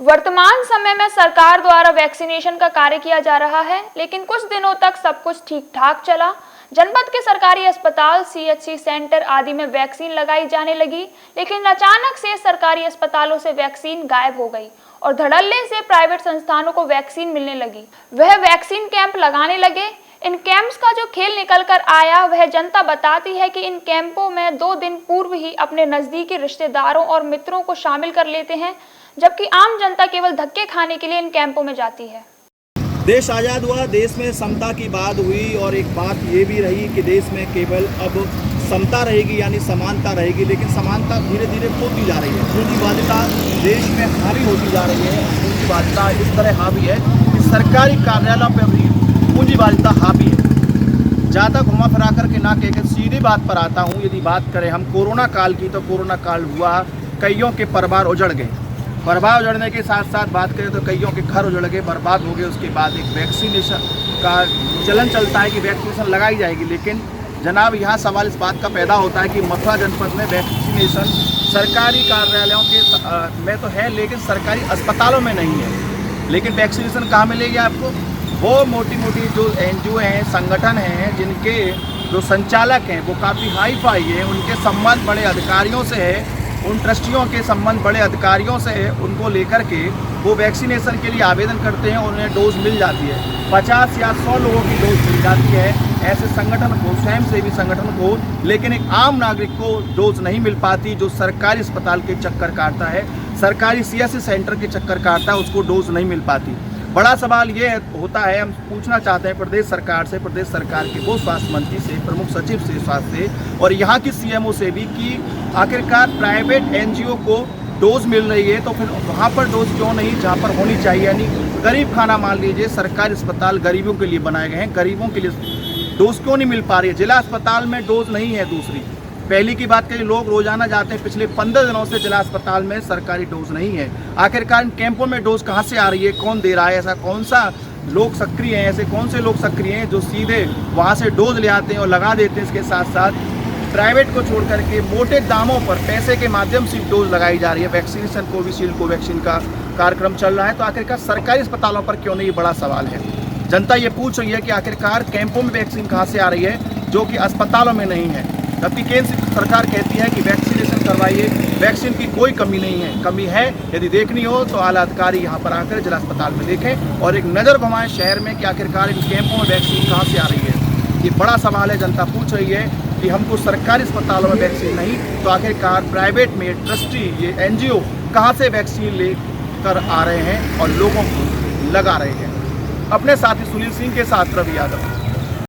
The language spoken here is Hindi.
वर्तमान समय में सरकार द्वारा वैक्सीनेशन का कार्य किया जा रहा है, लेकिन कुछ दिनों तक सब कुछ ठीक ठाक चला। जनपद के सरकारी अस्पताल, सीएचसी सेंटर आदि में वैक्सीन लगाई जाने लगी, लेकिन अचानक से सरकारी अस्पतालों से वैक्सीन गायब हो गई और धड़ल्ले से प्राइवेट संस्थानों को वैक्सीन मिलने लगी। वह वैक्सीन कैंप लगाने लगे। इन कैंप्स का जो खेल निकल कर आया वह जनता बताती है कि इन कैंपों में 2 दिन पूर्व ही अपने नजदीकी रिश्तेदारों और मित्रों को शामिल कर लेते हैं, जबकि आम जनता केवल धक्के खाने के लिए इन कैंपों में जाती है। देश आज़ाद हुआ, देश में समता की बात हुई और एक बात ये भी रही कि देश में केवल अब समता रहेगी यानी समानता रहेगी, लेकिन समानता धीरे धीरे खोती जा रही है। पूंजीवादिता देश में हावी होती जा रही है। पूंजीवादिता इस तरह हावी है कि सरकारी कार्यालयों पर भी पूंजीवादिता हावी है। ज़्यादा घुमा फिरा करके ना कहकर सीधी बात पर आता हूँ। यदि बात करें हम कोरोना काल की, तो कोरोना काल हुआ, कईयों के परिवार उजड़ गए। परिवार उजड़ने के साथ साथ बात करें तो कईयों के घर उजड़ गए, बर्बाद हो गए। उसके बाद एक वैक्सीनेशन का चलन चलता है कि वैक्सीनेशन लगाई जाएगी, लेकिन जनाब यहाँ सवाल इस बात का पैदा होता है कि मथुरा जनपद में वैक्सीनेशन सरकारी कार्यालयों के में तो है, लेकिन सरकारी अस्पतालों में नहीं है। लेकिन वैक्सीनेशन कहाँ मिलेगी आपको? वो मोटी मोटी जो NGO हैं, संगठन हैं, जिनके जो संचालक हैं वो काफ़ी हाई फाई है, उनके संबंध बड़े अधिकारियों से है, उन ट्रस्टियों के संबंध बड़े अधिकारियों से है, उनको लेकर के वो वैक्सीनेशन के लिए आवेदन करते हैं और उन्हें डोज मिल जाती है। 50 या 100 लोगों की डोज मिल जाती है ऐसे संगठन को, स्वयंसेवी संगठन को, लेकिन एक आम नागरिक को डोज नहीं मिल पाती। जो सरकारी अस्पताल के चक्कर काटता है, सरकारी CSC सेंटर के चक्कर काटता है, उसको डोज नहीं मिल पाती। बड़ा सवाल ये होता है, हम पूछना चाहते हैं प्रदेश सरकार से, प्रदेश सरकार के वो स्वास्थ्य मंत्री से, प्रमुख सचिव से स्वास्थ्य से और यहाँ की CMO से भी, कि आखिरकार प्राइवेट NGO को डोज मिल रही है तो फिर वहाँ पर डोज क्यों नहीं जहाँ पर होनी चाहिए। यानी गरीब खाना मान लीजिए, सरकारी अस्पताल गरीबों के लिए बनाए गए हैं, गरीबों के लिए डोज क्यों नहीं मिल पा रही है। जिला अस्पताल में डोज नहीं है। दूसरी पहली की बात करें, लोग रोजाना जाते हैं, पिछले 15 दिनों से जिला अस्पताल में सरकारी डोज नहीं है। आखिरकार इन कैंपों में डोज कहाँ से आ रही है, कौन दे रहा है, ऐसा कौन सा लोग सक्रिय हैं, ऐसे कौन से लोग सक्रिय हैं जो सीधे वहाँ से डोज ले आते हैं और लगा देते हैं। इसके साथ साथ प्राइवेट को छोड़ करके मोटे दामों पर पैसे के माध्यम से डोज लगाई जा रही है। वैक्सीनेशन कोविशील्ड कोवैक्सीन का कार्यक्रम चल रहा है, तो आखिरकार सरकारी अस्पतालों पर क्यों नहीं, बड़ा सवाल है। जनता ये पूछ रही है कि आखिरकार कैंपों में वैक्सीन कहाँ से आ रही है जो कि अस्पतालों में नहीं है, जबकि केंद्र सरकार कहती है कि वैक्सीनेशन करवाइए, वैक्सीन की कोई कमी नहीं है। कमी है, यदि देखनी हो तो आला अधिकारी यहाँ पर आकर जिला अस्पताल में देखें और एक नज़र घुमाएं शहर में कि आखिरकार इन कैंपों में वैक्सीन कहाँ से आ रही है। ये बड़ा सवाल है। जनता पूछ रही है कि हमको सरकारी अस्पतालों में वैक्सीन नहीं, तो आखिरकार प्राइवेट में ट्रस्टी, ये NGO कहाँ से वैक्सीन लेकर आ रहे हैं और लोगों को लगा रहे हैं। अपने साथी सुनील सिंह के साथ रवि यादव।